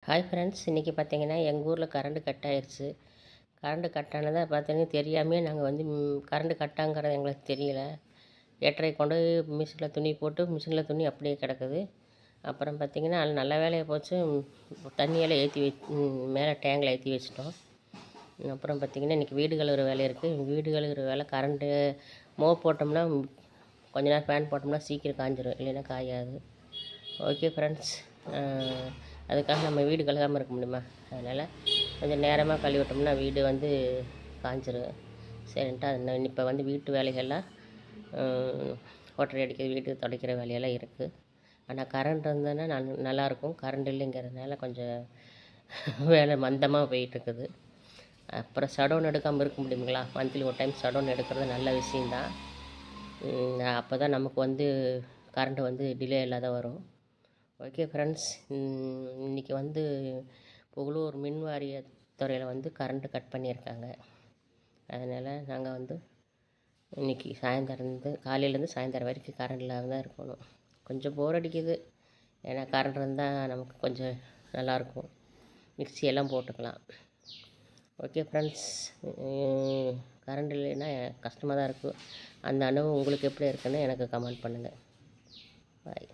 Hi friends, இன்றைக்கி பார்த்தீங்கன்னா எங்கள் ஊரில் கரண்ட் கட் ஆயிடுச்சு. கரண்ட் கட் ஆனதை பார்த்தீங்கன்னா தெரியாமே நாங்கள் வந்து கரண்ட் கட்டாங்கிறது எங்களுக்கு தெரியல. 8:30 கொண்டு போய் மிஷினில் துணி போட்டு மிஷினில் துணி அப்படியே கிடக்குது. அப்புறம் பார்த்திங்கன்னா அது நல்ல வேலையாக போச்சு. தண்ணியெல்லாம் ஏற்றி மேலே டேங்கில் ஏற்றி வச்சிட்டோம். அப்புறம் பார்த்திங்கன்னா இன்றைக்கி வீடு கழுவுற வேலை இருக்குது. வீடு கழுவுற வேலை கரண்ட்டு போட்டோம்னா கொஞ்ச நேரம் ஃபேன் போட்டோம்னா சீக்கிரம் காஞ்சிடும், இல்லைன்னா காயாது. ஓகே ஃப்ரெண்ட்ஸ், அதுக்காக நம்ம வீடு கழுகாமல் இருக்க முடியுமா? அதனால் கொஞ்சம் நேரமாக கழுவிட்டோம்னா வீடு வந்து காஞ்சிரும். சரின்ட்டு அது இப்போ வந்து வீட்டு வேலைகள்லாம் ஒட்டரை அடிக்கிற, வீட்டு துடைக்கிற வேலையெல்லாம் இருக்குது. ஆனால் கரண்ட் இருந்ததுன்னா நல்லாயிருக்கும். கரண்ட் இல்லைங்கிறதுனால கொஞ்சம் வேலை மந்தமாக போயிட்டுருக்குது. அப்புறம் ஷடவுன் எடுக்காமல் இருக்க முடியுங்களா? மந்த்லி ஒரு டைம் ஷடவுன் எடுக்கிறது நல்ல விஷயந்தான். அப்போ தான் நமக்கு வந்து கரண்ட்டு வந்து டிலே இல்லாத வரும். ஓகே ஃப்ரெண்ட்ஸ், இன்றைக்கி வந்து புகழூர் மின் வாரிய துறையில் வந்து கரண்ட்டு கட் பண்ணியிருக்காங்க. அதனால் நாங்கள் வந்து இன்றைக்கி காலையிலேருந்து சாயந்தரம் வரைக்கும் கரண்ட் இல்லாமல் தான் இருக்கணும். கொஞ்சம் போர் அடிக்குது. ஏன்னா கரண்ட் இருந்தால் நமக்கு கொஞ்சம் நல்லாயிருக்கும், மிக்சியெல்லாம் போட்டுக்கலாம். ஓகே ஃப்ரெண்ட்ஸ், கரண்ட் இல்லைன்னா கஷ்டமாக தான் இருக்கும். அந்த அனுபவம் உங்களுக்கு எப்படி இருக்குன்னு எனக்கு கமெண்ட் பண்ணுங்கள். பாய்.